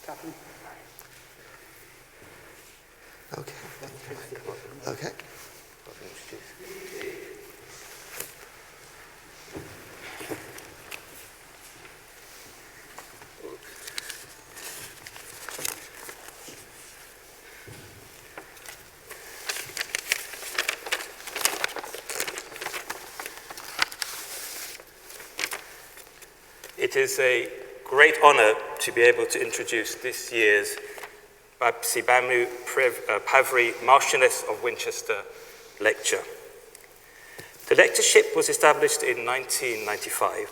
Okay. Okay. It is a great honor to be able to introduce this year's Babsibamu Pavri Marchioness of Winchester lecture. The lectureship was established in 1995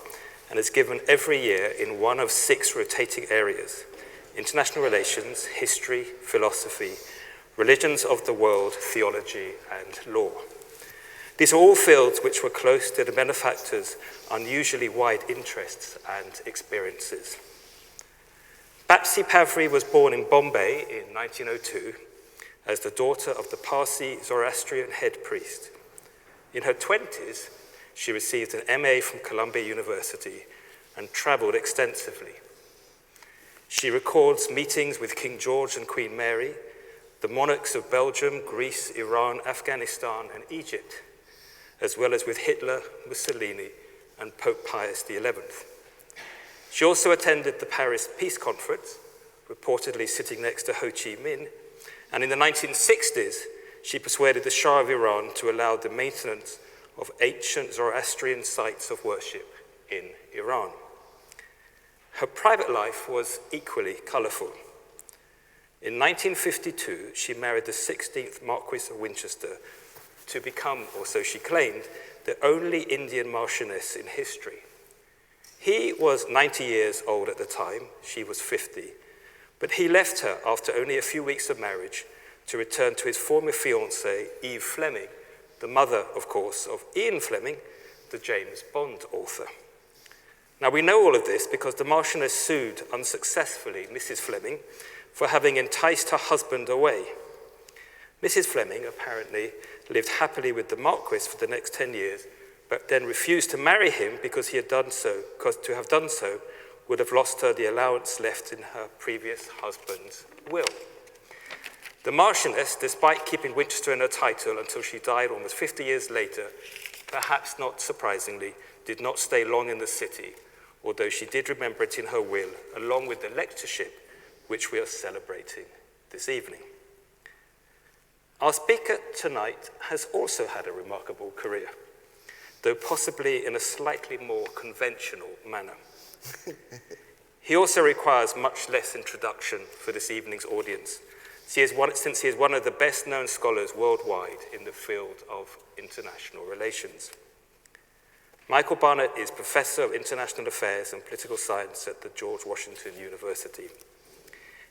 and is given every year in one of 6 rotating areas: international relations, history, philosophy, religions of the world, theology, and law. These are all fields which were close to the benefactor's unusually wide interests and experiences. Bapsi Pavri was born in Bombay in 1902 as the daughter of the Parsi Zoroastrian head priest. In her 20s, she received an MA from Columbia University and traveled extensively. She records meetings with King George and Queen Mary, the monarchs of Belgium, Greece, Iran, Afghanistan, and Egypt, as well as with Hitler, Mussolini, and Pope Pius XI. She also attended the Paris Peace Conference, reportedly sitting next to Ho Chi Minh, and in the 1960s, she persuaded the Shah of Iran to allow the maintenance of ancient Zoroastrian sites of worship in Iran. Her private life was equally colorful. In 1952, she married the 16th Marquis of Winchester to become, or so she claimed, the only Indian marchioness in history. He was 90 years old at the time, she was 50, but he left her after only a few weeks of marriage to return to his former fiancée, Eve Fleming, the mother, of course, of Ian Fleming, the James Bond author. Now, we know all of this because the Marchioness sued unsuccessfully Mrs. Fleming for having enticed her husband away. Mrs. Fleming apparently lived happily with the Marquis for the next 10 years, but then refused to marry him because he had done so, because to have done so would have lost her the allowance left in her previous husband's will. The Marchioness, despite keeping Winchester in her title until she died almost 50 years later, perhaps not surprisingly, did not stay long in the city, although she did remember it in her will, along with the lectureship, which we are celebrating this evening. Our speaker tonight has also had a remarkable career, though possibly in a slightly more conventional manner. He also requires much less introduction for this evening's audience, since he is one of the best-known scholars worldwide in the field of international relations. Michael Barnett is Professor of International Affairs and Political Science at the George Washington University.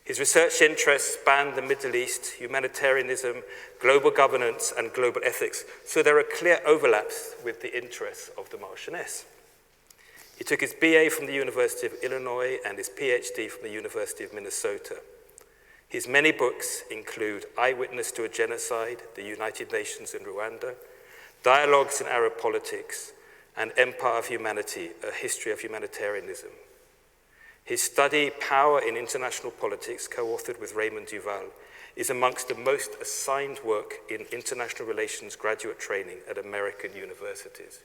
His research interests span the Middle East, humanitarianism, global governance, and global ethics, so there are clear overlaps with the interests of the Marchioness. He took his BA from the University of Illinois and his PhD from the University of Minnesota. His many books include Eyewitness to a Genocide, The United Nations in Rwanda, Dialogues in Arab Politics, and Empire of Humanity, A History of Humanitarianism. His study, Power in International Politics, co-authored with Raymond Duval, is amongst the most assigned work in international relations graduate training at American universities.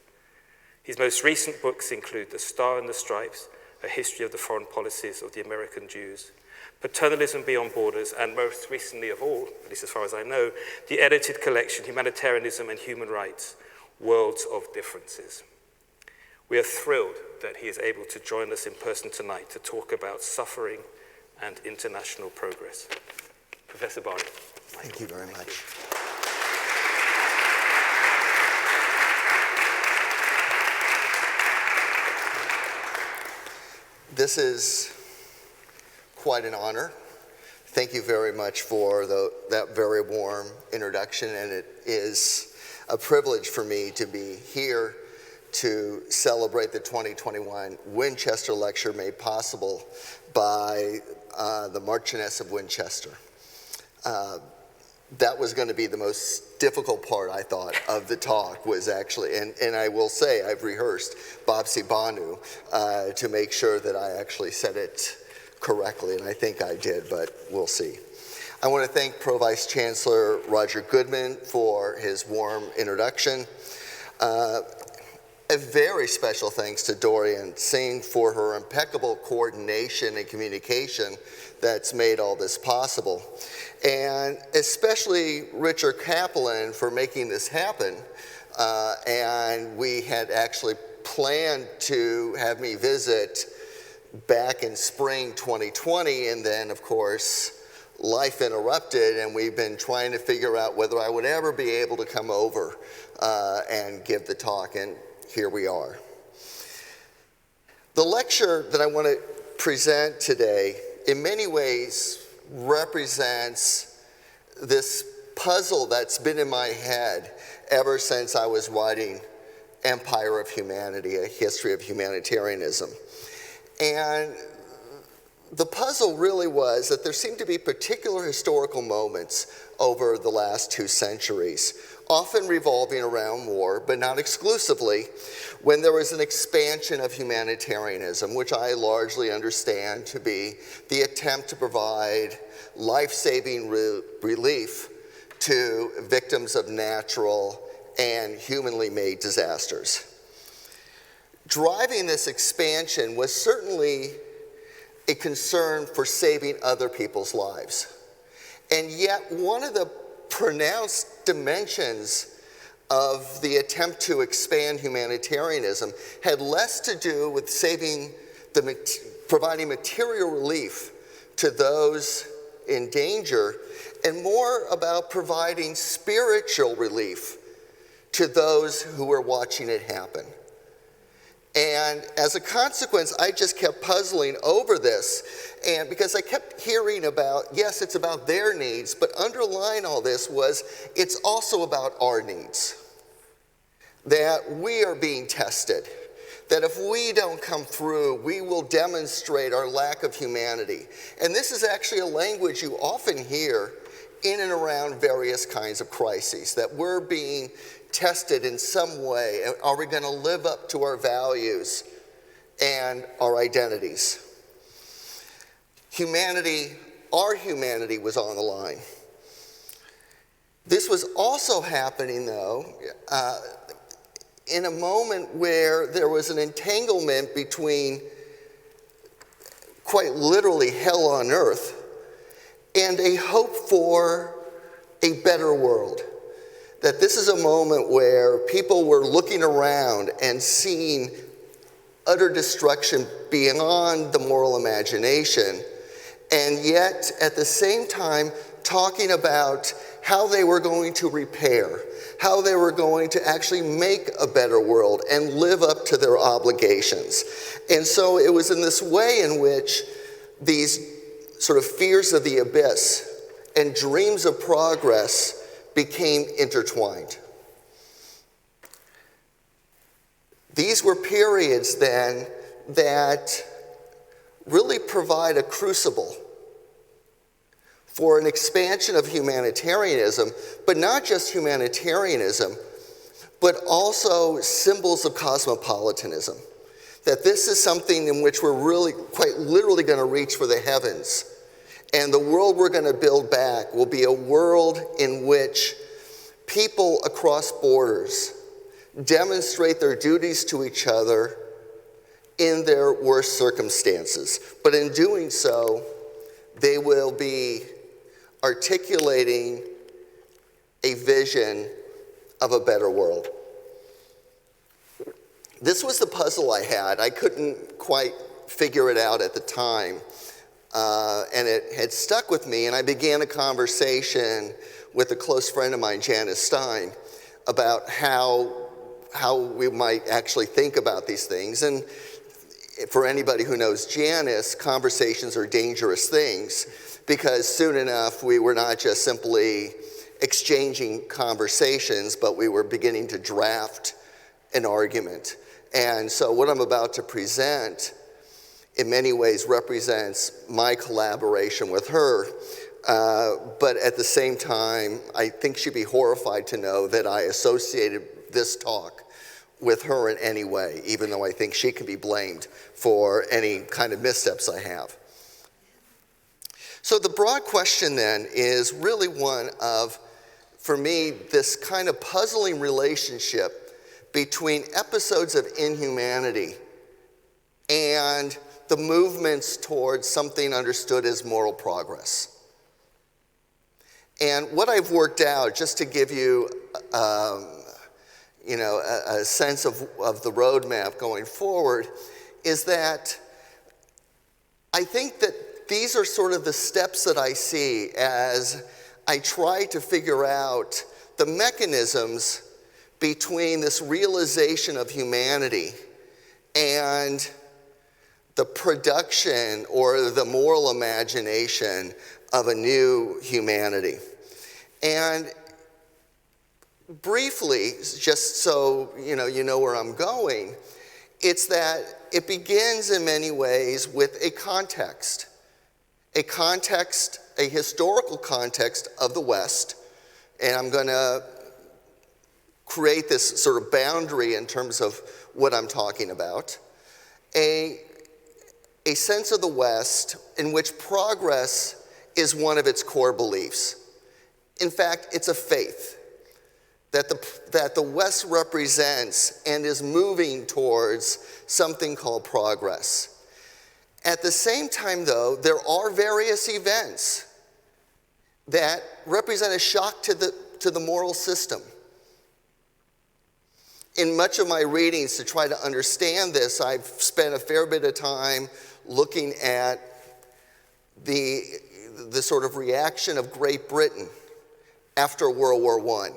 His most recent books include The Star and the Stripes, A History of the Foreign Policies of the American Jews, Paternalism Beyond Borders, and most recently of all, at least as far as I know, the edited collection, Humanitarianism and Human Rights, Worlds of Differences. We are thrilled that he is able to join us in person tonight to talk about suffering and international progress. Professor Barnett. Thank you very much. This is quite an honor. Thank you very much for that very warm introduction, and it is a privilege for me to be here to celebrate the 2021 Winchester Lecture made possible by the Marchioness of Winchester. That was going to be the most difficult part, I thought, of the talk was actually, and I will say I've rehearsed Babsi Banu to make sure that I actually said it correctly, and I think I did, but we'll see. I want to thank Pro Vice Chancellor Roger Goodman for his warm introduction. A very special thanks to Dorian Singh for her impeccable coordination and communication that's made all this possible. And especially Richard Kaplan for making this happen. And we had actually planned to have me visit back in spring 2020, and then of course life interrupted, and we've been trying to figure out whether I would ever be able to come over and give the talk, and here we are. The lecture that I want to present today in many ways represents this puzzle that's been in my head ever since I was writing Empire of Humanity, a history of humanitarianism. And the puzzle really was that there seemed to be particular historical moments over the last 2 centuries, often revolving around war, but not exclusively, when there was an expansion of humanitarianism, which I largely understand to be the attempt to provide life-saving relief to victims of natural and humanly made disasters. Driving this expansion was certainly a concern for saving other people's lives. And yet one of the pronounced dimensions of the attempt to expand humanitarianism had less to do with providing material relief to those in danger, and more about providing spiritual relief to those who were watching it happen. And as a consequence, I just kept puzzling over this, and because I kept hearing about, yes, it's about their needs, but underlying all this was, it's also about our needs. That we are being tested. That if we don't come through, we will demonstrate our lack of humanity. And this is actually a language you often hear in and around various kinds of crises, that we're being tested in some way. Are we going to live up to our values and our identities? Humanity, our humanity was on the line. This was also happening, though, in a moment where there was an entanglement between, quite literally, hell on earth and a hope for a better world. That this is a moment where people were looking around and seeing utter destruction beyond the moral imagination, and yet at the same time talking about how they were going to repair, how they were going to actually make a better world and live up to their obligations. And so it was in this way in which these sort of fears of the abyss and dreams of progress became intertwined. These were periods then that really provide a crucible for an expansion of humanitarianism, but not just humanitarianism, but also symbols of cosmopolitanism. That this is something in which we're really quite literally going to reach for the heavens. And the world we're going to build back will be a world in which people across borders demonstrate their duties to each other in their worst circumstances. But in doing so, they will be articulating a vision of a better world. This was the puzzle I had. I couldn't quite figure it out at the time. And it had stuck with me, and I began a conversation with a close friend of mine, Janice Stein, about how we might actually think about these things. And for anybody who knows Janice, conversations are dangerous things, because soon enough we were not just simply exchanging conversations, but we were beginning to draft an argument. And so what I'm about to present in many ways represents my collaboration with her, but at the same time, I think she'd be horrified to know that I associated this talk with her in any way, even though I think she can be blamed for any kind of missteps I have. So the broad question then is really one of, for me, this kind of puzzling relationship between episodes of inhumanity and the movements towards something understood as moral progress. And what I've worked out, just to give you, a sense of the roadmap going forward, is that I think that these are sort of the steps that I see as I try to figure out the mechanisms between this realization of humanity and the production or the moral imagination of a new humanity. And briefly, just so you know where I'm going, it's that it begins in many ways with a context, a historical context of the West. And I'm going to create this sort of boundary in terms of what I'm talking about. A sense of the West in which progress is one of its core beliefs. In fact, it's a faith that the West represents and is moving towards something called progress. At the same time, though, there are various events that represent a shock to the moral system. In much of my readings to try to understand this, I've spent a fair bit of time looking at the sort of reaction of Great Britain after World War I,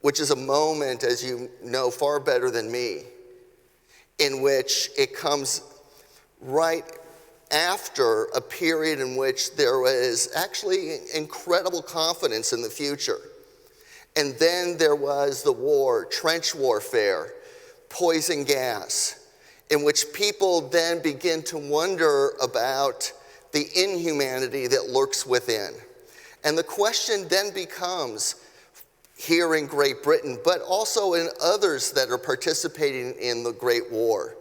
which is a moment, as you know far better than me, in which it comes right after a period in which there was actually incredible confidence in the future. And then there was the war, trench warfare, poison gas, in which people then begin to wonder about the inhumanity that lurks within. And the question then becomes, here in Great Britain, but also in others that are participating in the Great War,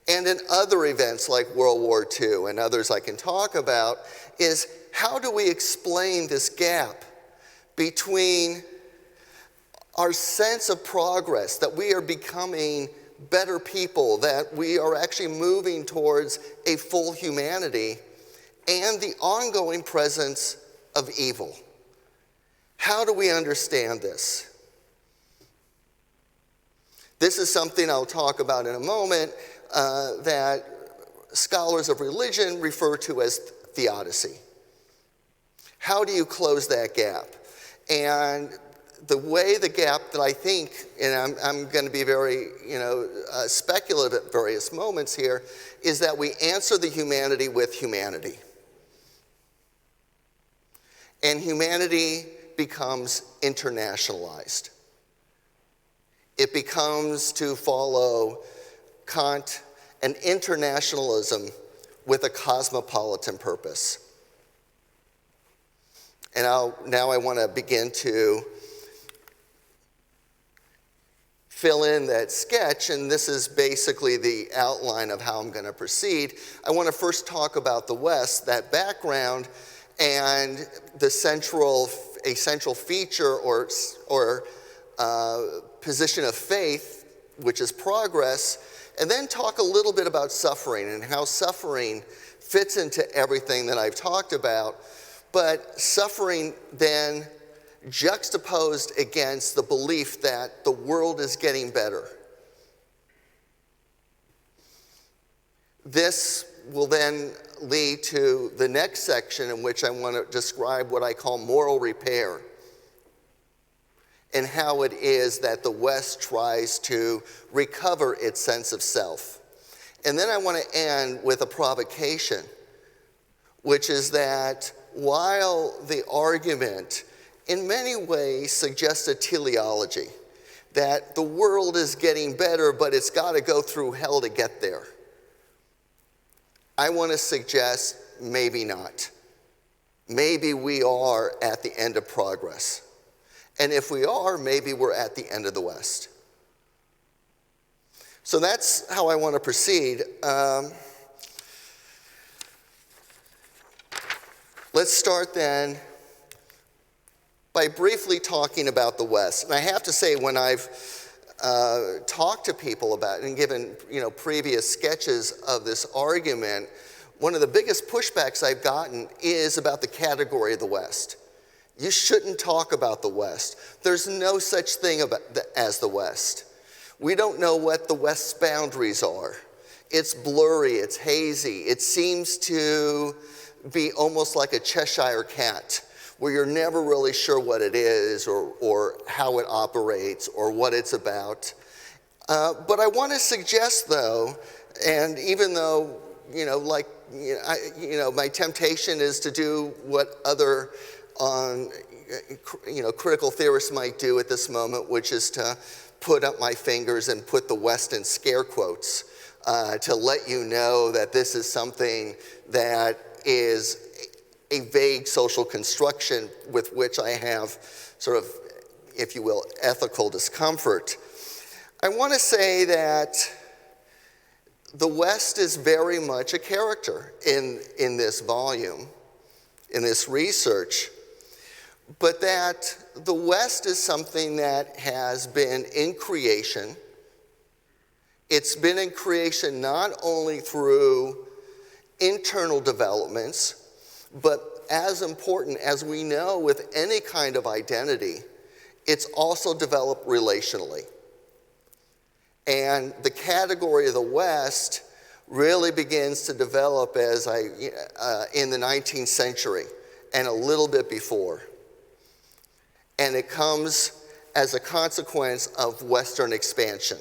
and in other events like World War II and others I can talk about, is how do we explain this gap between our sense of progress, that we are becoming better people, that we are actually moving towards a full humanity, and the ongoing presence of evil? How do we understand this? This is something I'll talk about in a moment that scholars of religion refer to as the Odyssey. How do you close that gap? And the way the gap that I think, and I'm going to be very speculative at various moments here, is that we answer the humanity with humanity. And humanity becomes internationalized. It becomes, to follow Kant, an internationalism with a cosmopolitan purpose. And now I want to begin to fill in that sketch, and this is basically the outline of how I'm going to proceed. I want to first talk about the West, that background, and a central feature or position of faith, which is progress, and then talk a little bit about suffering and how suffering fits into everything that I've talked about, but suffering then juxtaposed against the belief that the world is getting better. This will then lead to the next section, in which I want to describe what I call moral repair, and how it is that the West tries to recover its sense of self. And then I want to end with a provocation, which is that while the argument in many ways suggests a teleology, that the world is getting better, but it's got to go through hell to get there, I want to suggest maybe not. Maybe we are at the end of progress. And if we are, maybe we're at the end of the West. So that's how I want to proceed. Let's start then by briefly talking about the West. And I have to say, when I've talked to people about it and given previous sketches of this argument, one of the biggest pushbacks I've gotten is about the category of the West. You shouldn't talk about the West. There's no such thing as the West. We don't know what the West's boundaries are. It's blurry, it's hazy. It seems to be almost like a Cheshire cat, where you're never really sure what it is or how it operates or what it's about. But I want to suggest, though, and even though, my temptation is to do what other critical theorists might do at this moment, which is to put up my fingers and put the West in scare quotes to let you know that this is something that is a vague social construction with which I have sort of, if you will, ethical discomfort. I want to say that the West is very much a character in this volume, in this research, but that the West is something that has been in creation. It's been in creation not only through internal developments, but as important as we know with any kind of identity, it's also developed relationally. And the category of the West really begins to develop in the 19th century and a little bit before. And it comes as a consequence of Western expansion.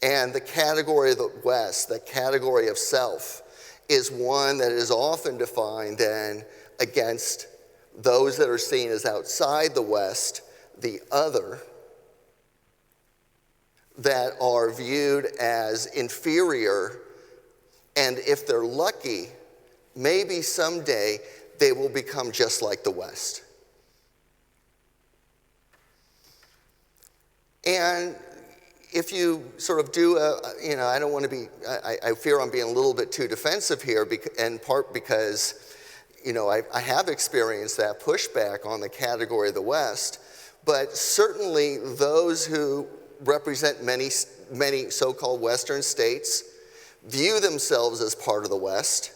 And the category of the West, the category of self, is one that is often defined then against those that are seen as outside the West, the other, that are viewed as inferior, and if they're lucky, maybe someday they will become just like the West. And if you sort of do I don't want to be, I fear I'm being a little bit too defensive here, in part because, I have experienced that pushback on the category of the West, but certainly those who represent many so-called Western states view themselves as part of the West.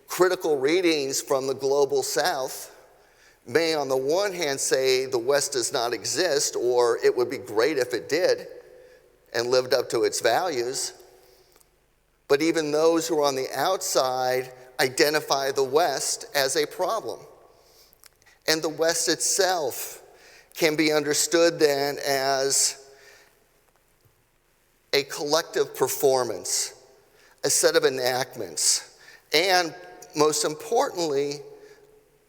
Critical readings from the global South may on the one hand say the West does not exist, or it would be great if it did and lived up to its values. But even those who are on the outside identify the West as a problem. And the West itself can be understood then as a collective performance, a set of enactments, and most importantly,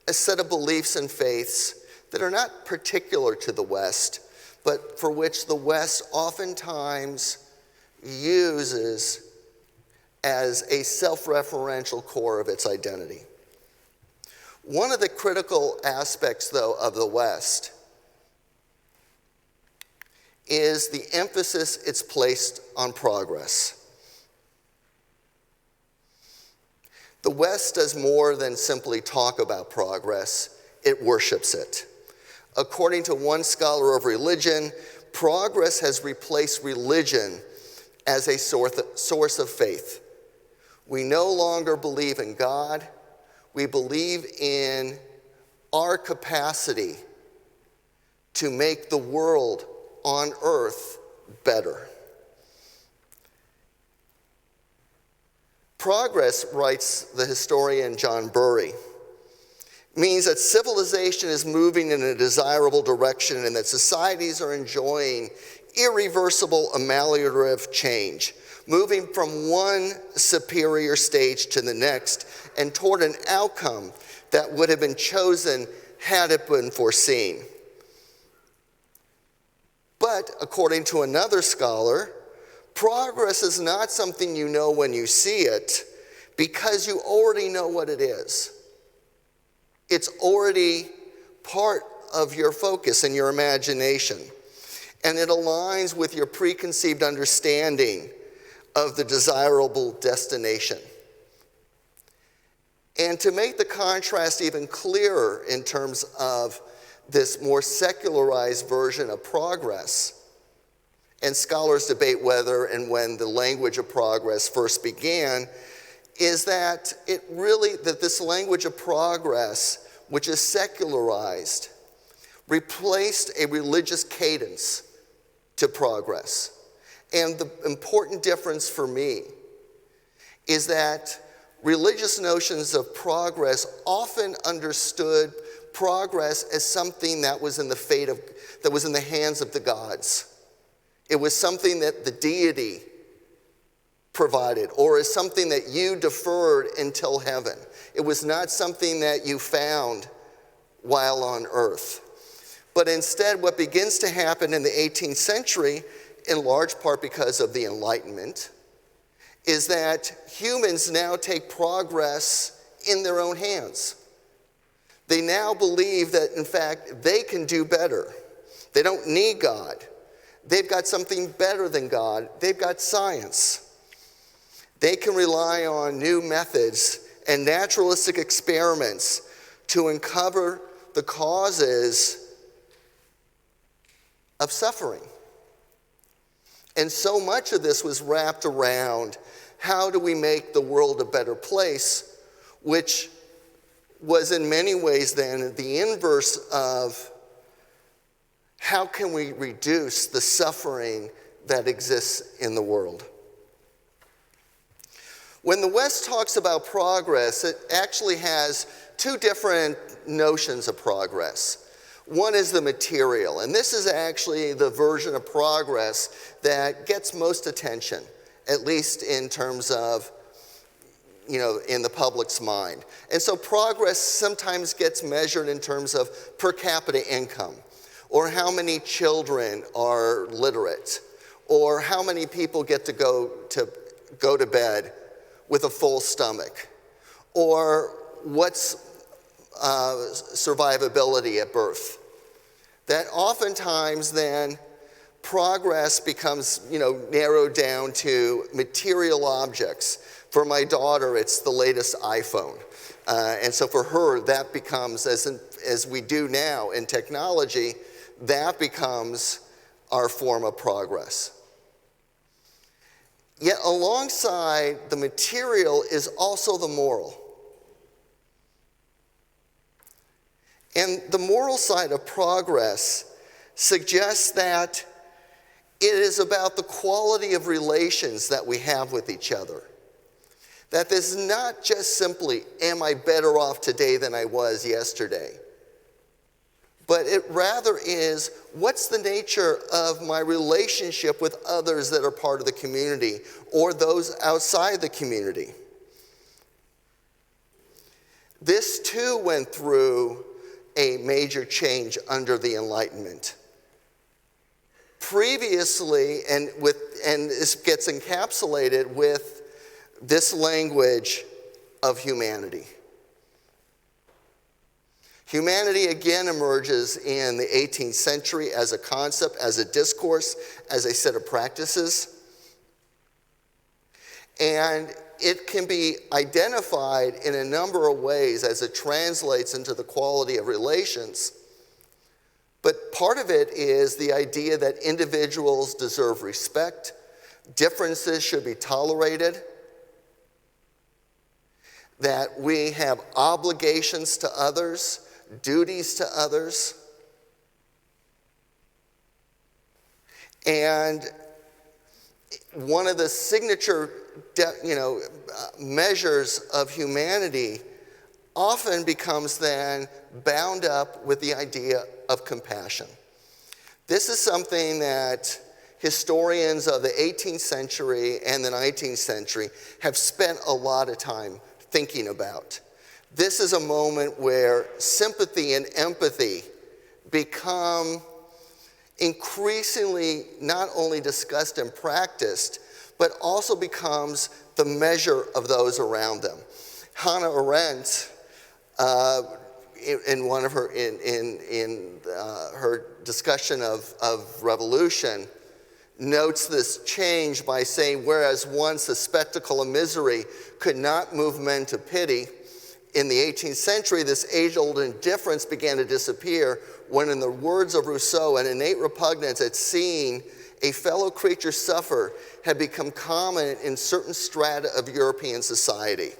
a set of beliefs and faiths that are not particular to the West, but for which the West oftentimes uses as a self-referential core of its identity. One of the critical aspects, though, of the West is the emphasis it's placed on progress. The West does more than simply talk about progress, it worships it. According to one scholar of religion, progress has replaced religion as a source of faith. We no longer believe in God, we believe in our capacity to make the world on earth better. Progress, writes the historian John Burry, means that civilization is moving in a desirable direction and that societies are enjoying irreversible ameliorative change, moving from one superior stage to the next and toward an outcome that would have been chosen had it been foreseen. But according to another scholar, progress is not something you know when you see it because you already know what it is. It's already part of your focus and your imagination, and it aligns with your preconceived understanding of the desirable destination. And to make the contrast even clearer in terms of this more secularized version of progress, and scholars debate whether and when the language of progress first began, is that this language of progress, which is secularized, replaced a religious cadence to progress. And the important difference for me is that religious notions of progress often understood progress as something that was in the hands of the gods. It was something that the deity provided, or as something that you deferred until heaven. It was not something that you found while on earth. But instead, what begins to happen in the 18th century, in large part because of the Enlightenment, is that humans now take progress in their own hands. They now believe that, in fact, they can do better. They don't need God. They've got something better than God. They've got science. They can rely on new methods and naturalistic experiments to uncover the causes of suffering. And so much of this was wrapped around how do we make the world a better place, which was in many ways then the inverse of how can we reduce the suffering that exists in the world. When the West talks about progress, it actually has two different notions of progress. One is the material, and this is actually the version of progress that gets most attention, at least in terms of, in the public's mind. And so progress sometimes gets measured in terms of per capita income, or how many children are literate, or how many people get to go to bed with a full stomach, or what's survivability at birth. That oftentimes then progress becomes, narrowed down to material objects. For my daughter, it's the latest iPhone. And so for her, that becomes, as we do now in technology, that becomes our form of progress. Yet alongside the material is also the moral. And the moral side of progress suggests that it is about the quality of relations that we have with each other. That this is not just simply, am I better off today than I was yesterday? But it rather is, what's the nature of my relationship with others that are part of the community or those outside the community? This too went through a major change under the Enlightenment. Previously, and this gets encapsulated with this language of humanity. Humanity again emerges in the 18th century as a concept, as a discourse, as a set of practices. And it can be identified in a number of ways as it translates into the quality of relations. But part of it is the idea that individuals deserve respect, differences should be tolerated, that we have obligations to others, duties to others. And one of the signature measures of humanity often becomes then bound up with the idea of compassion. This is something that historians of the 18th century and the 19th century have spent a lot of time thinking about. This is a moment where sympathy and empathy become increasingly not only discussed and practiced, but also becomes the measure of those around them. Hannah Arendt, in one of her her discussion of revolution, notes this change by saying, whereas once the spectacle of misery could not move men to pity, In the 18th century, this age-old indifference began to disappear when, in the words of Rousseau, an innate repugnance at seeing a fellow creature suffer had become common in certain strata of European society.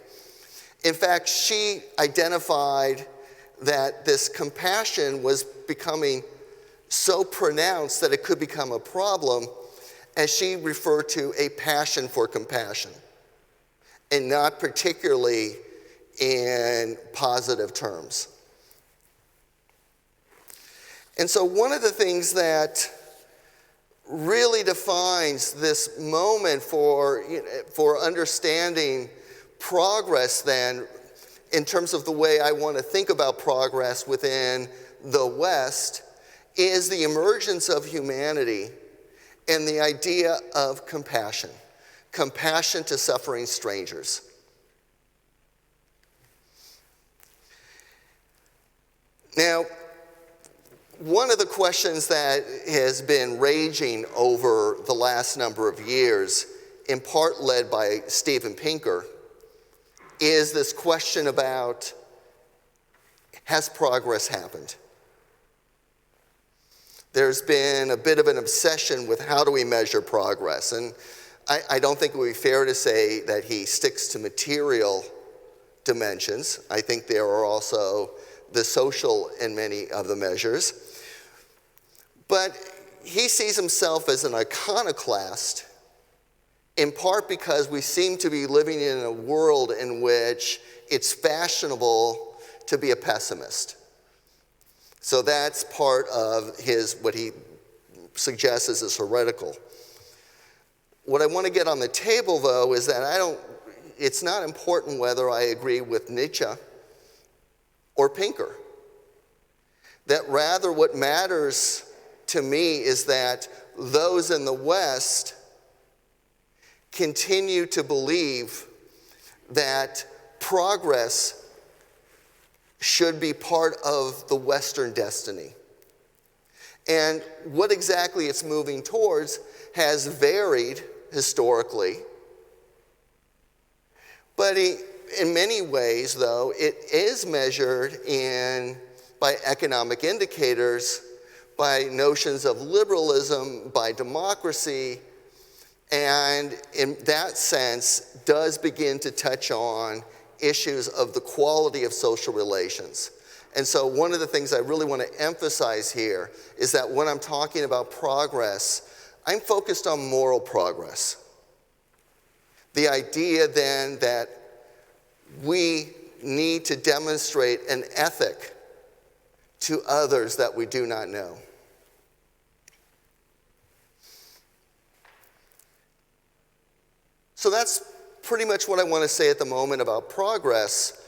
In fact, she identified that this compassion was becoming so pronounced that it could become a problem, as she referred to a passion for compassion, and not particularly in positive terms. And so one of the things that really defines this moment for understanding progress then, in terms of the way I want to think about progress within the West, is the emergence of humanity and the idea of compassion. Compassion to suffering strangers. Now, one of the questions that has been raging over the last number of years, in part led by Steven Pinker, is this question about, has progress happened? There's been a bit of an obsession with how do we measure progress, and I don't think it would be fair to say that he sticks to material dimensions. I think there are also the social in many of the measures. But he sees himself as an iconoclast, in part because we seem to be living in a world in which it's fashionable to be a pessimist. So that's part of what he suggests is heretical. What I want to get on the table, though, is that it's not important whether I agree with Nietzsche or Pinker. That rather what matters to me is that those in the West continue to believe that progress should be part of the Western destiny. And what exactly it's moving towards has varied historically. But in many ways, though, it is measured by economic indicators, by notions of liberalism, by democracy, and in that sense does begin to touch on issues of the quality of social relations. And so one of the things I really want to emphasize here is that when I'm talking about progress, I'm focused on moral progress. The idea then that we need to demonstrate an ethic to others that we do not know. So that's pretty much what I want to say at the moment about progress.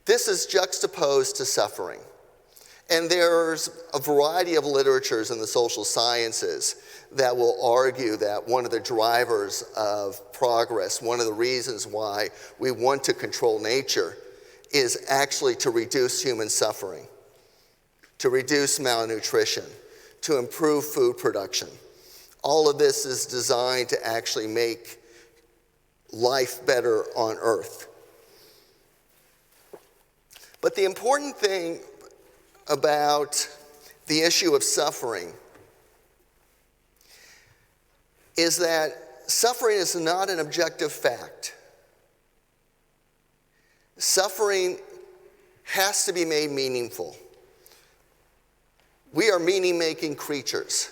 This is juxtaposed to suffering. And there's a variety of literatures in the social sciences that will argue that one of the drivers of progress, one of the reasons why we want to control nature, is actually to reduce human suffering, to reduce malnutrition, to improve food production. All of this is designed to actually make life better on Earth. But the important thing about the issue of suffering is that suffering is not an objective fact. Suffering has to be made meaningful. We are meaning-making creatures.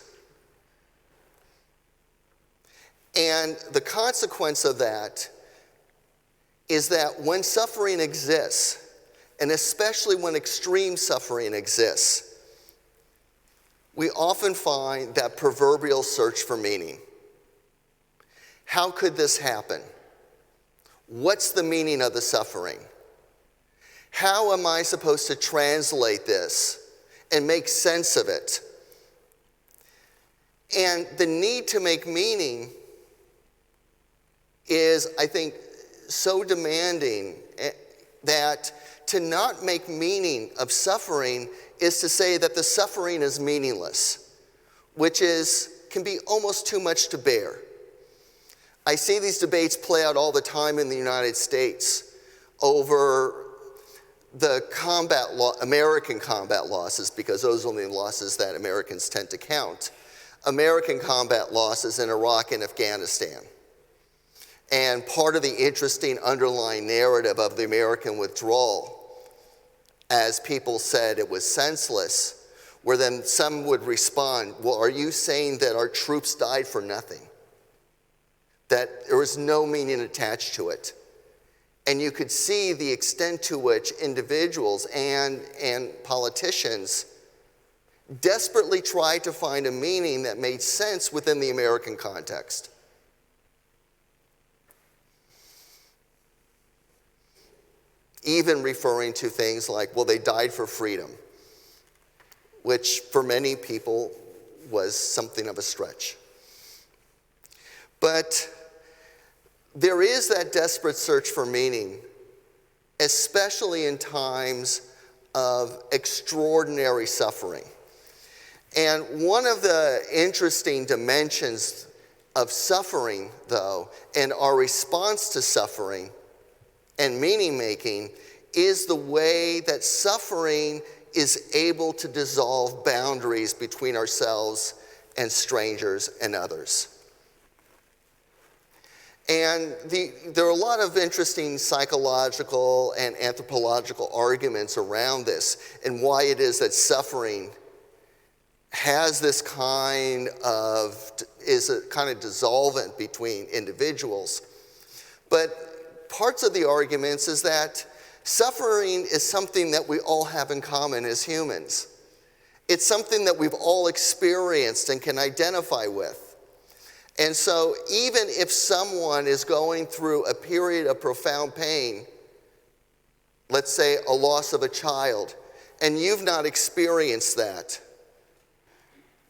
And the consequence of that is that when suffering exists, and especially when extreme suffering exists, we often find that proverbial search for meaning. How could this happen? What's the meaning of the suffering? How am I supposed to translate this and make sense of it? And the need to make meaning is, I think, so demanding that to not make meaning of suffering is to say that the suffering is meaningless, which can be almost too much to bear. I see these debates play out all the time in the United States over the American combat losses, because those are the losses that Americans tend to count, American combat losses in Iraq and Afghanistan. And part of the interesting underlying narrative of the American withdrawal, as people said it was senseless, where then some would respond, well, are you saying that our troops died for nothing? That there was no meaning attached to it? And you could see the extent to which individuals and politicians desperately tried to find a meaning that made sense within the American context. Even referring to things like, well, they died for freedom, which for many people was something of a stretch. But there is that desperate search for meaning, especially in times of extraordinary suffering. And one of the interesting dimensions of suffering, though, and our response to suffering and meaning making is the way that suffering is able to dissolve boundaries between ourselves and strangers and others. And there are a lot of interesting psychological and anthropological arguments around this and why it is that suffering has this is a kind of dissolvent between individuals. But parts of the arguments is that suffering is something that we all have in common as humans. It's something that we've all experienced and can identify with. And so even if someone is going through a period of profound pain, let's say a loss of a child, and you've not experienced that,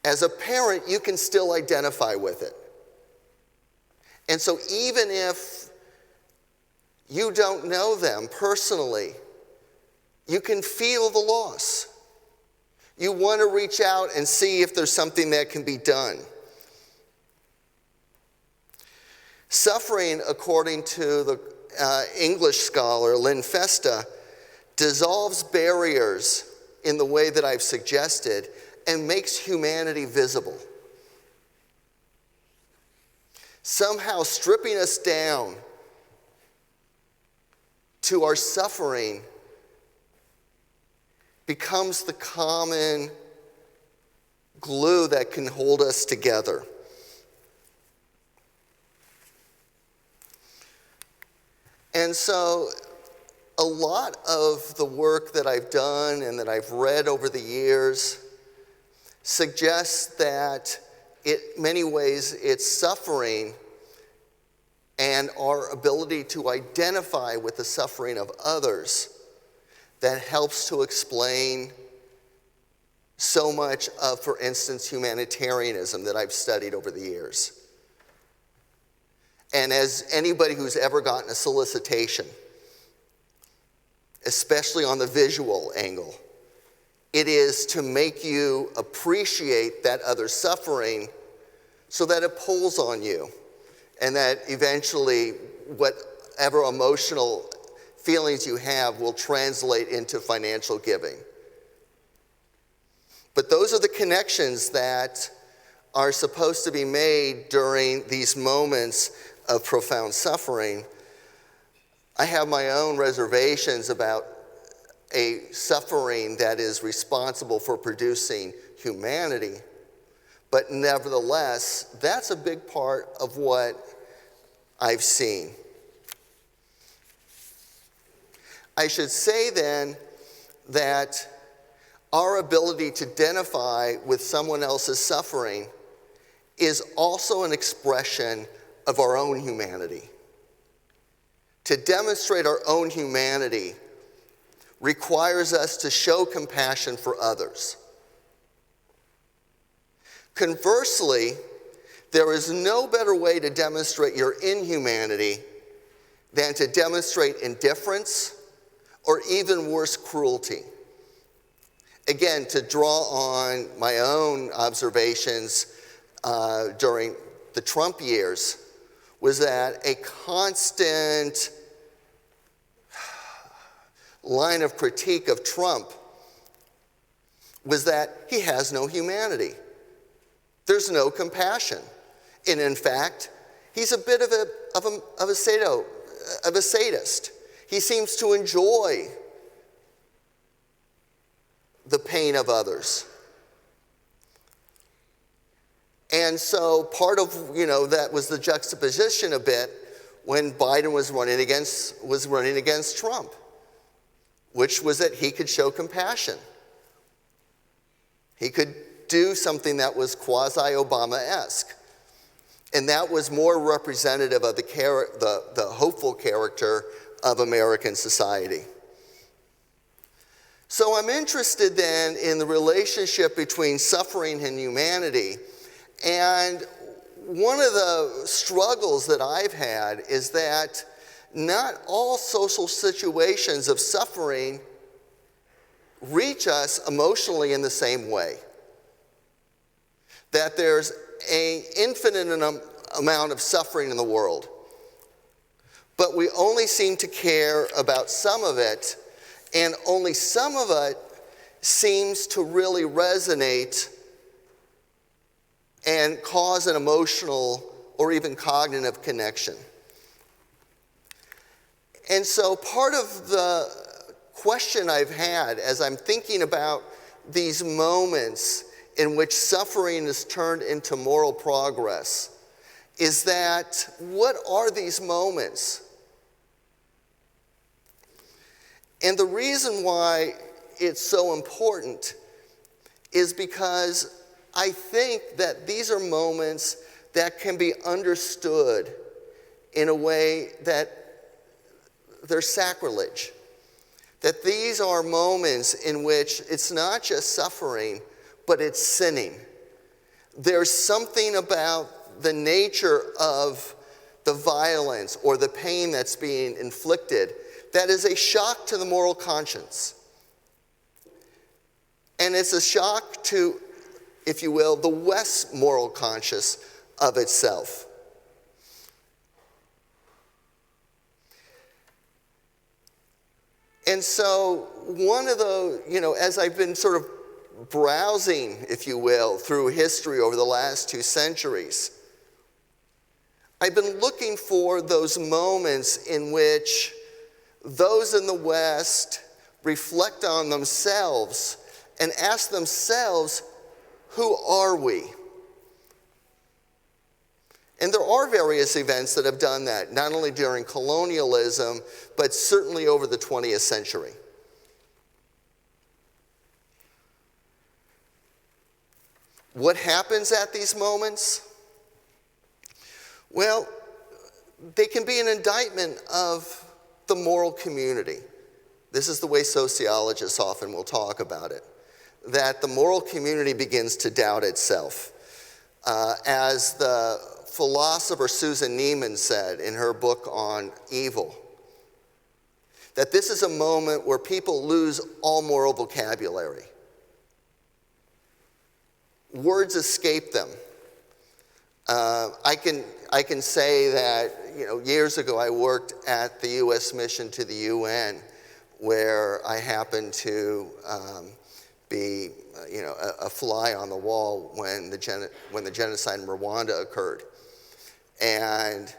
as a parent, you can still identify with it. And so even if you don't know them personally, you can feel the loss. You want to reach out and see if there's something that can be done. Suffering, according to the English scholar Lynn Festa, dissolves barriers in the way that I've suggested and makes humanity visible. Somehow stripping us down to our suffering becomes the common glue that can hold us together. And so a lot of the work that I've done and that I've read over the years suggests that in many ways it's suffering and our ability to identify with the suffering of others that helps to explain so much of, for instance, humanitarianism that I've studied over the years. And as anybody who's ever gotten a solicitation, especially on the visual angle, it is to make you appreciate that other suffering so that it pulls on you and that eventually whatever emotional feelings you have will translate into financial giving. But those are the connections that are supposed to be made during these moments of profound suffering. I have my own reservations about a suffering that is responsible for producing humanity, but nevertheless, that's a big part of what I've seen. I should say then that our ability to identify with someone else's suffering is also an expression of our own humanity. To demonstrate our own humanity requires us to show compassion for others. Conversely, there is no better way to demonstrate your inhumanity than to demonstrate indifference or even worse, cruelty. Again, to draw on my own observations during the Trump years, was that a constant line of critique of Trump was that he has no humanity. There's no compassion. And in fact, he's a bit of a sadist. He seems to enjoy the pain of others. And so part of, that was the juxtaposition a bit when Biden was running against Trump, which was that he could show compassion. He could do something that was quasi-Obama-esque. And that was more representative of the hopeful character of American society. So I'm interested then in the relationship between suffering and humanity. And one of the struggles that I've had is that not all social situations of suffering reach us emotionally in the same way. That there's an infinite amount of suffering in the world, but we only seem to care about some of it, and only some of it seems to really resonate and cause an emotional or even cognitive connection. And so part of the question I've had as I'm thinking about these moments in which suffering is turned into moral progress is that, what are these moments? And the reason why it's so important is because I think that these are moments that can be understood in a way that they're sacrilege. That these are moments in which it's not just suffering, but it's sinning. There's something about the nature of the violence or the pain that's being inflicted that is a shock to the moral conscience. And it's a shock to, if you will, the West's moral conscience of itself. And so one of the, as I've been sort of browsing, if you will, through history over the last 2 centuries, I've been looking for those moments in which those in the West reflect on themselves and ask themselves, who are we? And there are various events that have done that, not only during colonialism, but certainly over the 20th century. What happens at these moments? Well, they can be an indictment of the moral community. This is the way sociologists often will talk about it, that the moral community begins to doubt itself. As the philosopher Susan Neiman said in her book on evil, that this is a moment where people lose all moral vocabulary. Words escape them. I can say that years ago I worked at the U.S. mission to the UN, where I happened to be a fly on the wall when the genocide in Rwanda occurred. And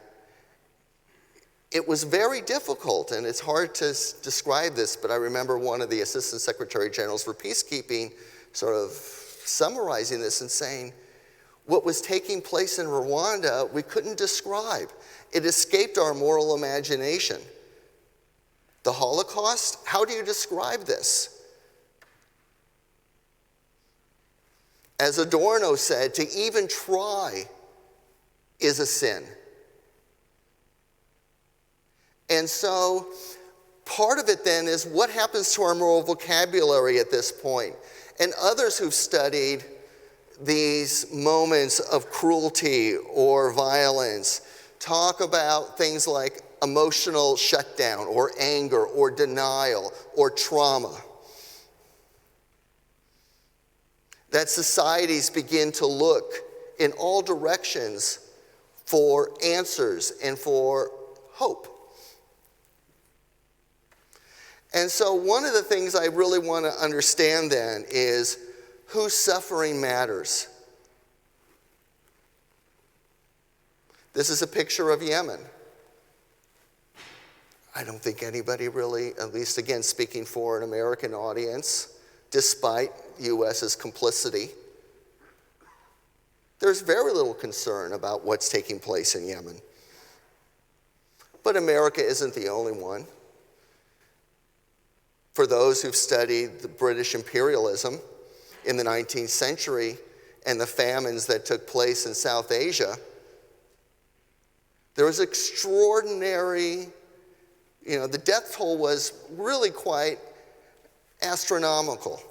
it was very difficult, and it's hard to describe this, but I remember one of the Assistant Secretary Generals for Peacekeeping sort of summarizing this and saying, what was taking place in Rwanda, we couldn't describe. It escaped our moral imagination. The Holocaust, how do you describe this? As Adorno said, to even try is a sin. And so part of it then is what happens to our moral vocabulary at this point? And others who've studied these moments of cruelty or violence talk about things like emotional shutdown or anger or denial or trauma. That societies begin to look in all directions for answers and for hope. And so one of the things I really want to understand then is whose suffering matters. This is a picture of Yemen. I don't think anybody really, at least again speaking for an American audience, despite U.S.'s complicity, there's very little concern about what's taking place in Yemen. But America isn't the only one. For those who've studied the British imperialism in the 19th century and the famines that took place in South Asia, there was extraordinary, the death toll was really quite astronomical.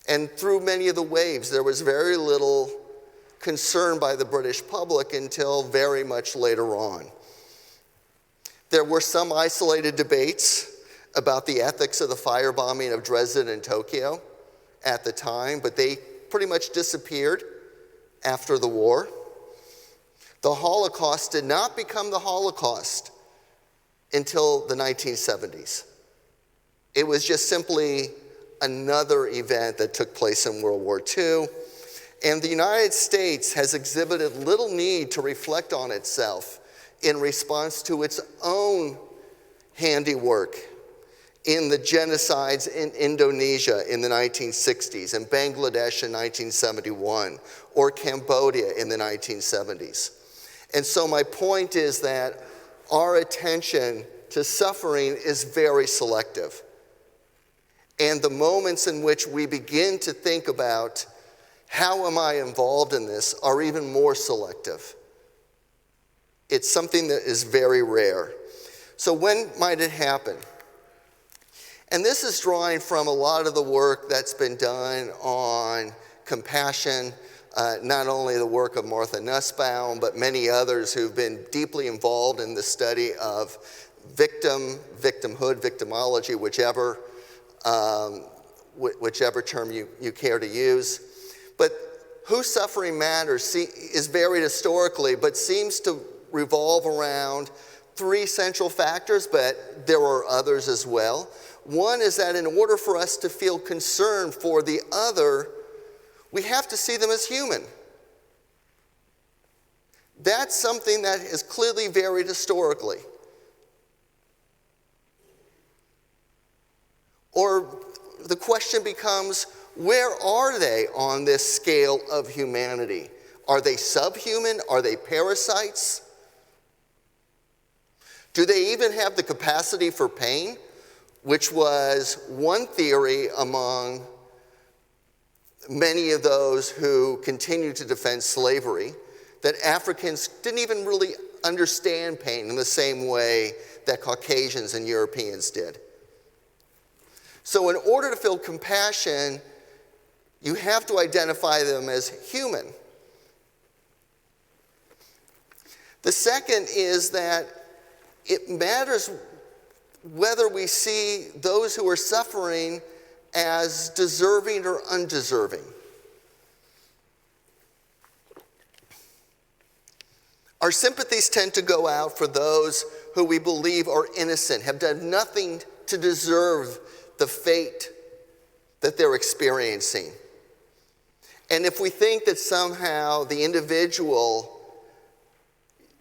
And through many of the waves, there was very little concern by the British public until very much later on. There were some isolated debates about the ethics of the firebombing of Dresden and Tokyo at the time, but they pretty much disappeared after the war. The Holocaust did not become the Holocaust until the 1970s. It was just simply another event that took place in World War II. And the United States has exhibited little need to reflect on itself in response to its own handiwork in the genocides in Indonesia in the 1960s, and Bangladesh in 1971, or Cambodia in the 1970s. And so my point is that our attention to suffering is very selective. And the moments in which we begin to think about how am I involved in this are even more selective. It's something that is very rare. So when might it happen? And this is drawing from a lot of the work that's been done on compassion, not only the work of Martha Nussbaum, but many others who've been deeply involved in the study of victimhood, victimology, whichever term you care to use. But whose suffering matters is varied historically, but seems to revolve around three central factors, but there are others as well. One is that in order for us to feel concern for the other, we have to see them as human. That's something that is clearly varied historically. Or the question becomes, where are they on this scale of humanity? Are they subhuman? Are they parasites? Do they even have the capacity for pain, which was one theory among many of those who continue to defend slavery, that Africans didn't even really understand pain in the same way that Caucasians and Europeans did. So in order to feel compassion, you have to identify them as human. The second is that it matters whether we see those who are suffering as deserving or undeserving. Our sympathies tend to go out for those who we believe are innocent, have done nothing to deserve the fate that they're experiencing. And if we think that somehow the individual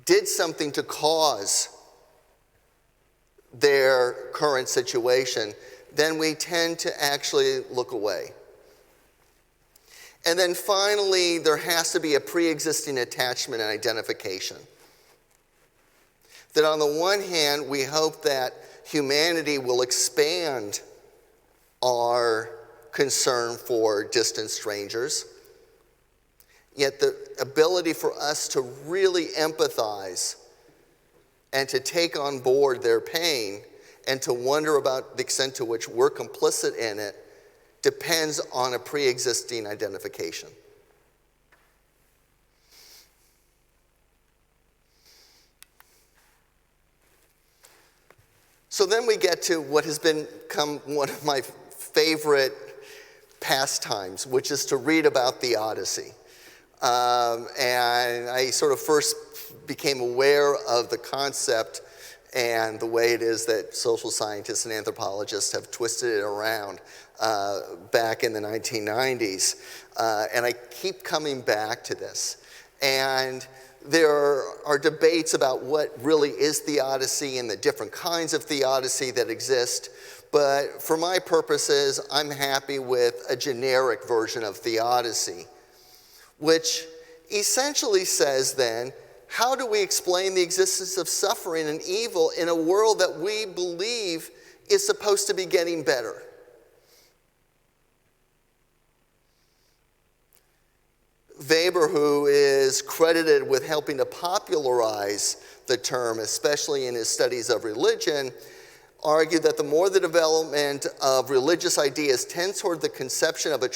did something to cause their current situation, then we tend to actually look away. And then finally, there has to be a pre-existing attachment and identification. That on the one hand, we hope that humanity will expand our concern for distant strangers, yet the ability for us to really empathize and to take on board their pain and to wonder about the extent to which we're complicit in it depends on a pre-existing identification. So then we get to what has become one of my favorite pastimes, which is to read about the Odyssey. And I sort of first became aware of the concept and the way it is that social scientists and anthropologists have twisted it around back in the 1990s. And I keep coming back to this. And there are debates about what really is theodicy and the different kinds of theodicy that exist. But for my purposes, I'm happy with a generic version of theodicy, which essentially says then, how do we explain the existence of suffering and evil in a world that we believe is supposed to be getting better? Weber, who is credited with helping to popularize the term, especially in his studies of religion, argued that the more the development of religious ideas tends toward the conception of a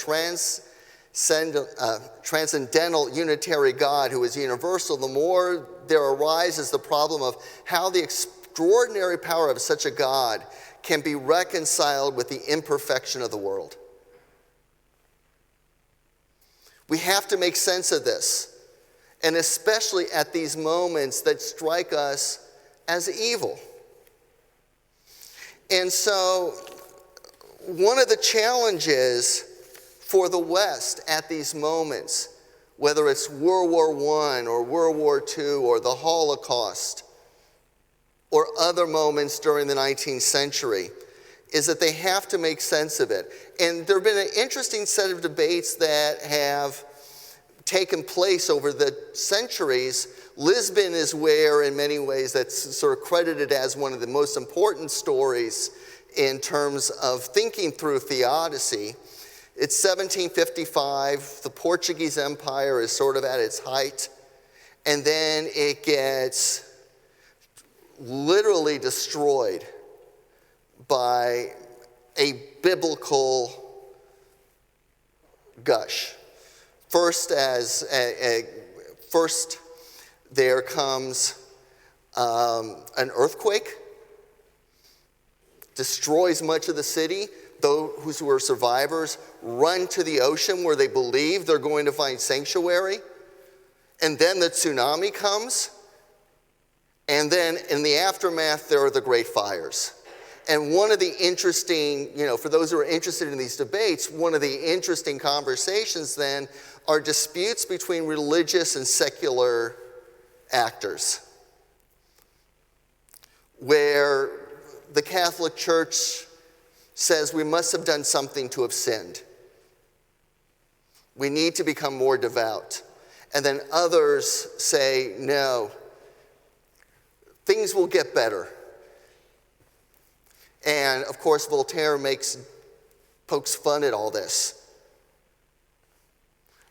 transcendental unitary God who is universal, the more there arises the problem of how the extraordinary power of such a God can be reconciled with the imperfection of the world. We have to make sense of this, and especially at these moments that strike us as evil. And so, one of the challenges for the West at these moments, whether it's World War I or World War II or the Holocaust or other moments during the 19th century, is that they have to make sense of it. And there have been an interesting set of debates that have taken place over the centuries. Lisbon is where, in many ways, that's sort of credited as one of the most important stories in terms of thinking through theodicy. It's 1755, the Portuguese Empire is sort of at its height, and then it gets literally destroyed by a biblical gush. First, there comes an earthquake, destroys much of the city. Those who are survivors run to the ocean where they believe they're going to find sanctuary. And then the tsunami comes. And then in the aftermath, there are the great fires. And one of the interesting, for those who are interested in these debates, one of the interesting conversations then are disputes between religious and secular actors, where the Catholic Church says we must have done something to have sinned. We need to become more devout. And then others say, no, things will get better. And of course, Voltaire pokes fun at all this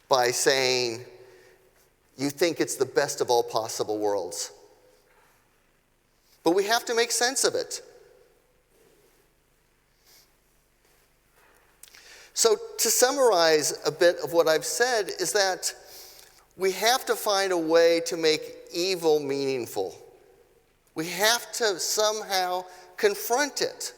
by saying, you think it's the best of all possible worlds. But we have to make sense of it. So to summarize a bit of what I've said is that we have to find a way to make evil meaningful. We have to somehow confront it.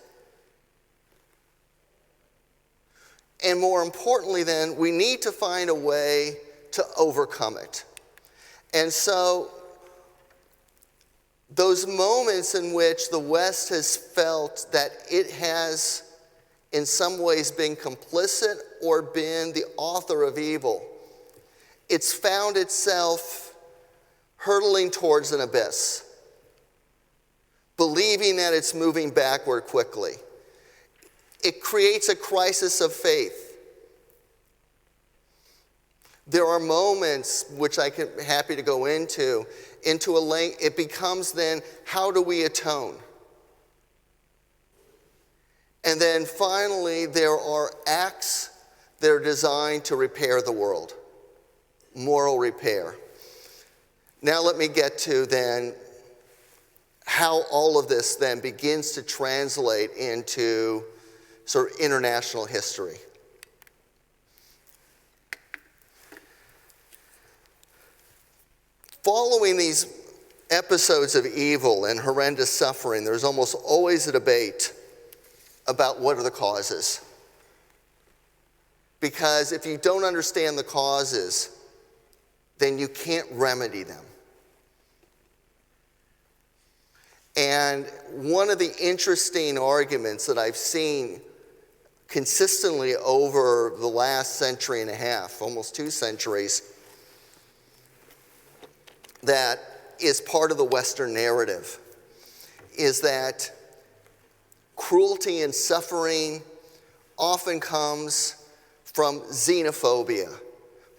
And more importantly then, we need to find a way to overcome it. And so those moments in which the West has felt that it has in some ways been complicit or been the author of evil, it's found itself hurtling towards an abyss, believing that it's moving backward quickly. It creates a crisis of faith. There are moments which I can happy to go into a length. It becomes then, how do we atone? And then finally, there are acts that are designed to repair the world, moral repair. Now let me get to then how all of this then begins to translate into sort of international history. Following these episodes of evil and horrendous suffering, there's almost always a debate about what are the causes. Because if you don't understand the causes, then you can't remedy them. And one of the interesting arguments that I've seen consistently over the last century and a half, almost 2 centuries, that is part of the Western narrative, is that cruelty and suffering often comes from xenophobia,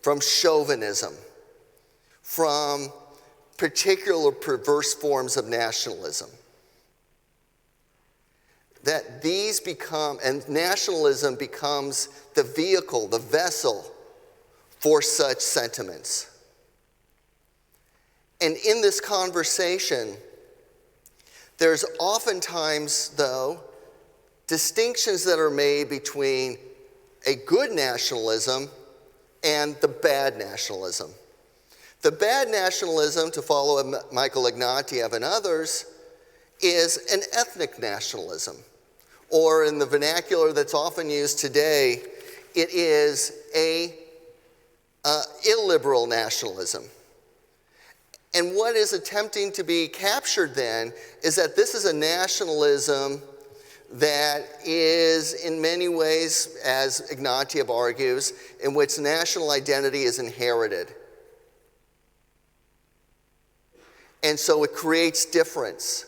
from chauvinism, from particular perverse forms of nationalism. That these become, and nationalism becomes the vehicle, the vessel for such sentiments. And in this conversation, there's oftentimes, though, distinctions that are made between a good nationalism and the bad nationalism. The bad nationalism, to follow Michael Ignatieff and others, is an ethnic nationalism. Or in the vernacular that's often used today, it is a illiberal nationalism. And what is attempting to be captured then is that this is a nationalism that is in many ways, as Ignatieff argues, in which national identity is inherited. And so it creates difference.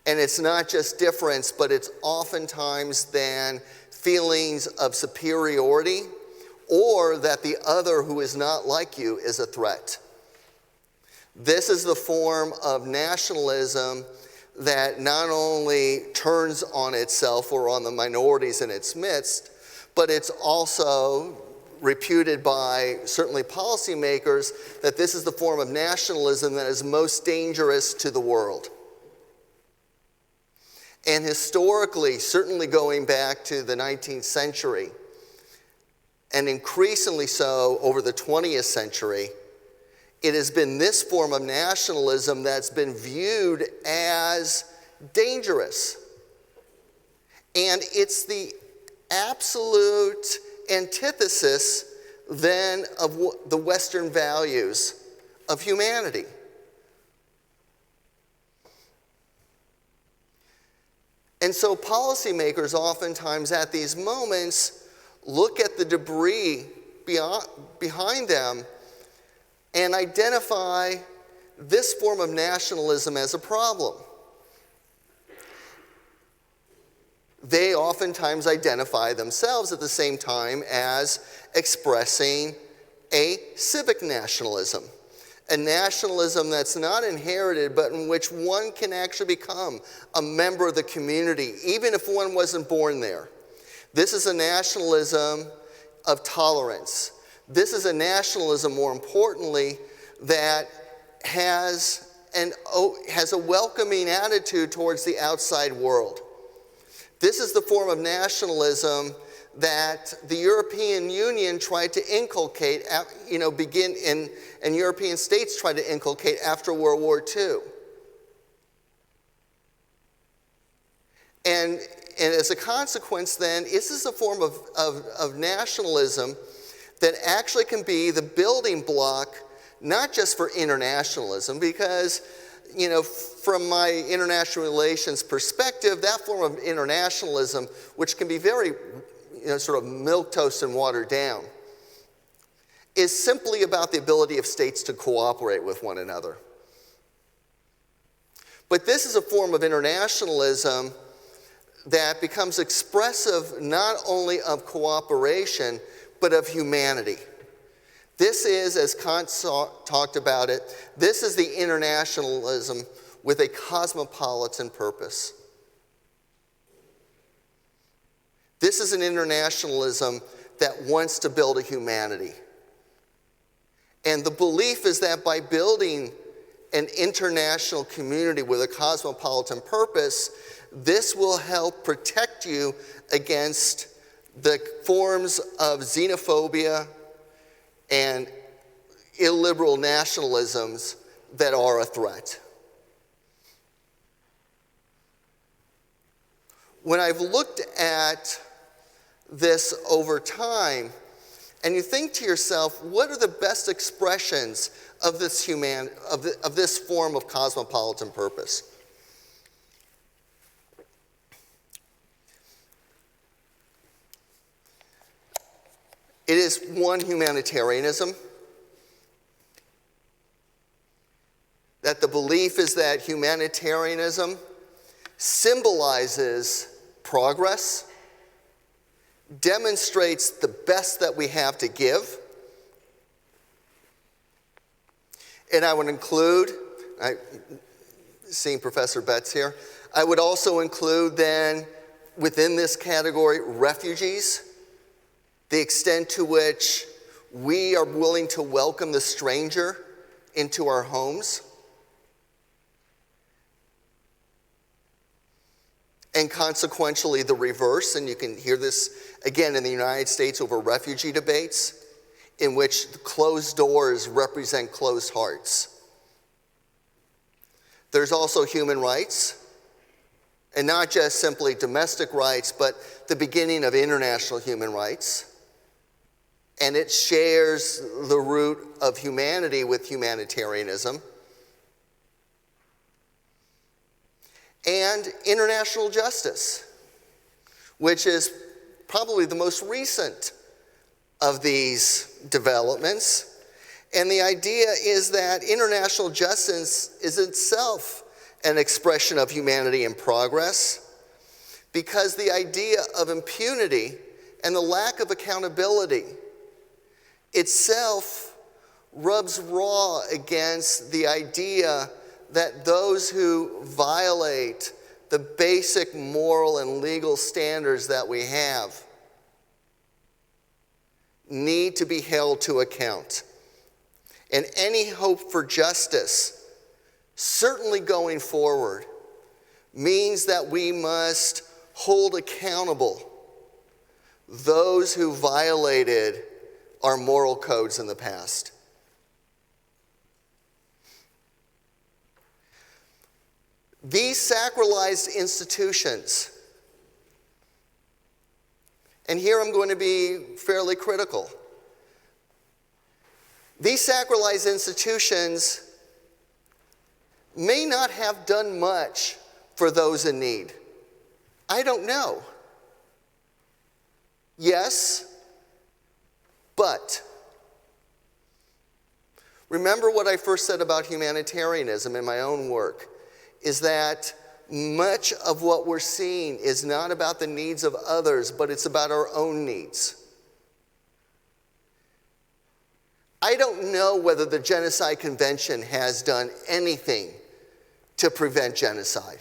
And it's not just difference, but it's oftentimes then feelings of superiority or that the other who is not like you is a threat. This is the form of nationalism that not only turns on itself or on the minorities in its midst, but it's also reputed by certainly policymakers that this is the form of nationalism that is most dangerous to the world. And historically, certainly going back to the 19th century, and increasingly so over the 20th century, it has been this form of nationalism that's been viewed as dangerous. And it's the absolute antithesis then of the Western values of humanity. And so policymakers oftentimes at these moments look at the debris behind them and identify this form of nationalism as a problem. They oftentimes identify themselves at the same time as expressing a civic nationalism, a nationalism that's not inherited, but in which one can actually become a member of the community, even if one wasn't born there. This is a nationalism of tolerance. This is a nationalism, more importantly, that has a welcoming attitude towards the outside world. This is the form of nationalism that the European Union tried to inculcate, and European states tried to inculcate after World War II. And as a consequence then, this is a form of nationalism that actually can be the building block, not just for internationalism, because, from my international relations perspective, that form of internationalism, which can be very, sort of milquetoast and watered down, is simply about the ability of states to cooperate with one another. But this is a form of internationalism that becomes expressive not only of cooperation, but of humanity. This is, as Kant talked about it, this is the internationalism with a cosmopolitan purpose. This is an internationalism that wants to build a humanity. And the belief is that by building an international community with a cosmopolitan purpose, this will help protect you against the forms of xenophobia and illiberal nationalisms that are a threat. When I've looked at this over time, and you think to yourself, what are the best expressions of this form of cosmopolitan purpose? It is one, humanitarianism. That the belief is that humanitarianism symbolizes progress, demonstrates the best that we have to give. And I would include, seeing Professor Betts here, I would also include then within this category refugees, the extent to which we are willing to welcome the stranger into our homes. And consequentially the reverse, and you can hear this again in the United States over refugee debates, in which closed doors represent closed hearts. There's also human rights, and not just simply domestic rights, but the beginning of international human rights. And it shares the root of humanity with humanitarianism. And international justice, which is probably the most recent of these developments. And the idea is that international justice is itself an expression of humanity and progress, because the idea of impunity and the lack of accountability itself rubs raw against the idea that those who violate the basic moral and legal standards that we have need to be held to account. And any hope for justice, certainly going forward, means that we must hold accountable those who violated our moral codes in the past. These sacralized institutions, and here I'm going to be fairly critical. These sacralized institutions may not have done much for those in need. I don't know. Yes, but remember what I first said about humanitarianism in my own work, is that much of what we're seeing is not about the needs of others, but it's about our own needs. I don't know whether the Genocide Convention has done anything to prevent genocide.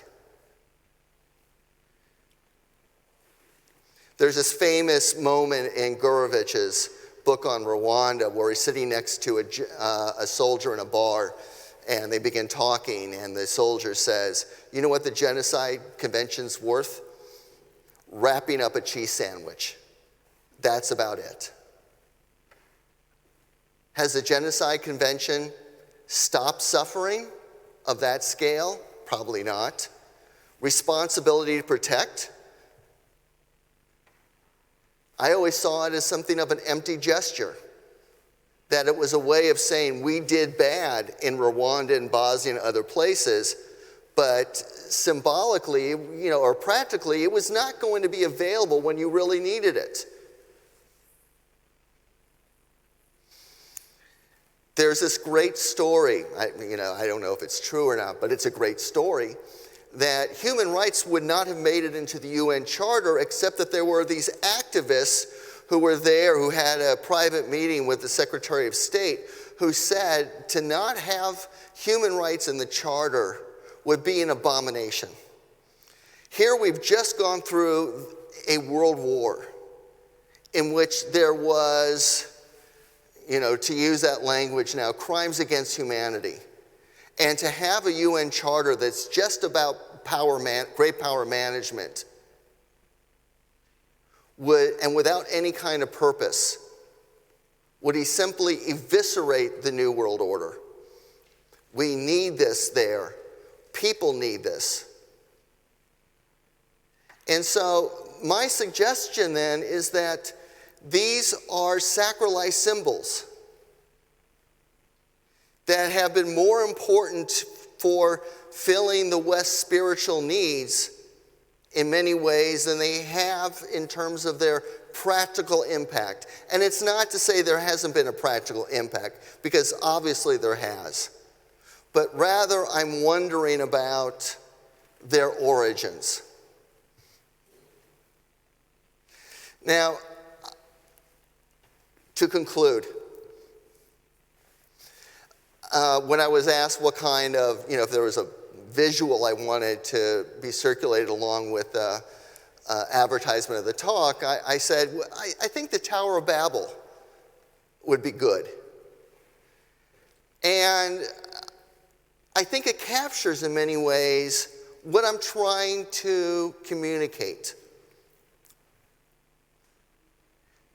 There's this famous moment in Gurovich's book on Rwanda where he's sitting next to a soldier in a bar, and they begin talking, and the soldier says, "You know what the Genocide Convention's worth? Wrapping up a cheese sandwich. That's about it." Has the Genocide Convention stopped suffering of that scale? Probably not. Responsibility to protect? I always saw it as something of an empty gesture, that it was a way of saying we did bad in Rwanda and Bosnia and other places, but symbolically, or practically, it was not going to be available when you really needed it. There's this great story, I don't know if it's true or not, but it's a great story, that human rights would not have made it into the UN Charter except that there were these activists who were there, who had a private meeting with the Secretary of State, who said to not have human rights in the Charter would be an abomination. Here we've just gone through a world war in which there was, to use that language now, crimes against humanity. And to have a UN Charter that's just about great power management and without any kind of purpose, would he simply eviscerate the New World Order? We need this there. People need this. And so my suggestion then is that these are sacralized symbols that have been more important for filling the West's spiritual needs in many ways than they have in terms of their practical impact. And it's not to say there hasn't been a practical impact, because obviously there has. But rather, I'm wondering about their origins. Now, to conclude, when I was asked what kind of, if there was a visual I wanted to be circulated along with the advertisement of the talk, I said, I think the Tower of Babel would be good. And I think it captures in many ways what I'm trying to communicate.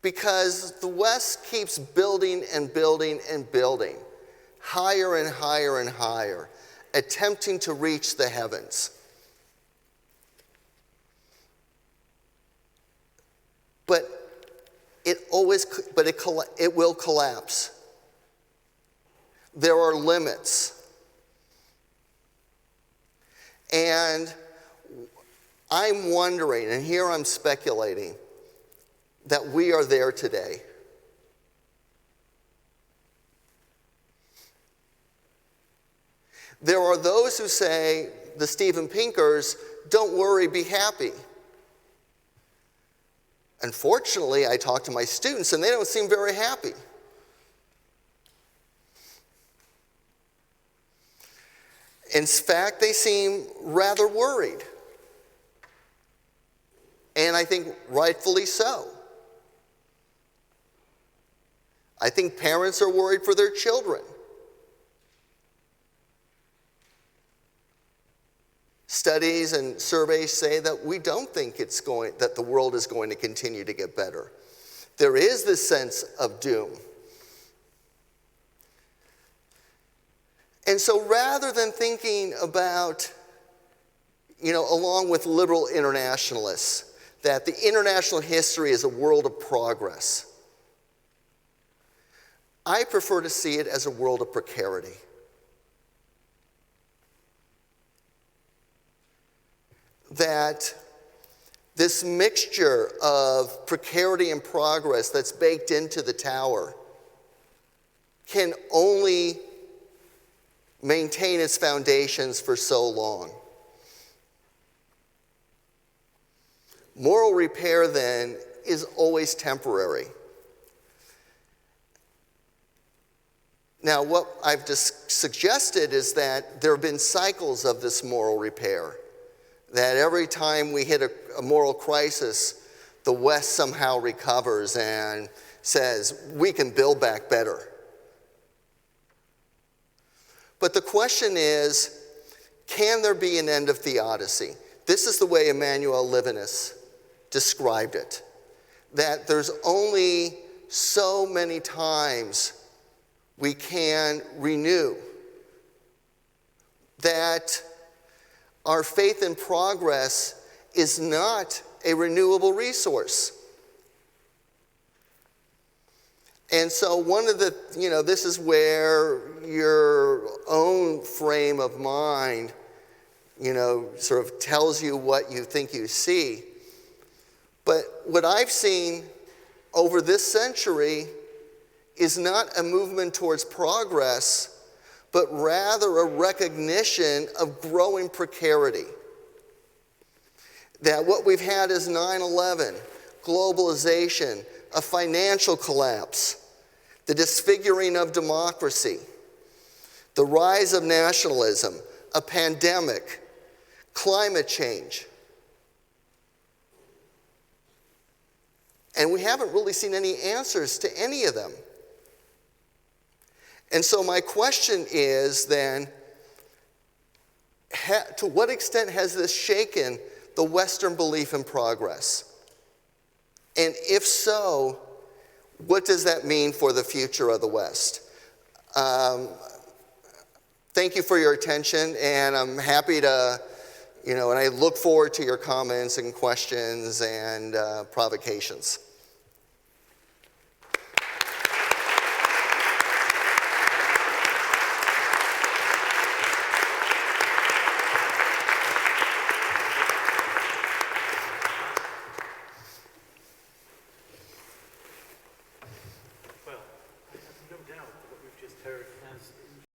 Because the West keeps building and building and building, higher and higher and higher, attempting to reach the heavens. But it will collapse. There are limits. And I'm wondering, and here I'm speculating, that we are there today. There are those who say, the Steven Pinkers, don't worry, be happy. Unfortunately, I talk to my students and they don't seem very happy. In fact, they seem rather worried. And I think rightfully so. I think parents are worried for their children. Studies and surveys say that we don't think that the world is going to continue to get better. There is this sense of doom. And so rather than thinking about, along with liberal internationalists, that the international history is a world of progress, I prefer to see it as a world of precarity. That this mixture of precarity and progress that's baked into the tower can only maintain its foundations for so long. Moral repair, then, is always temporary. Now, what I've just suggested is that there have been cycles of this moral repair. That every time we hit a moral crisis, the West somehow recovers and says, we can build back better. But the question is, can there be an end of theodicy? This is the way Emmanuel Levinas described it. That there's only so many times we can renew. That our faith in progress is not a renewable resource. And so one of the, this is where your own frame of mind, sort of tells you what you think you see. But what I've seen over this century is not a movement towards progress, but rather a recognition of growing precarity. That what we've had is 9/11, globalization, a financial collapse, the disfiguring of democracy, the rise of nationalism, a pandemic, climate change. And we haven't really seen any answers to any of them. And so my question is then, to what extent has this shaken the Western belief in progress? And if so, what does that mean for the future of the West? Thank you for your attention, and I'm happy to, and I look forward to your comments and questions and provocations.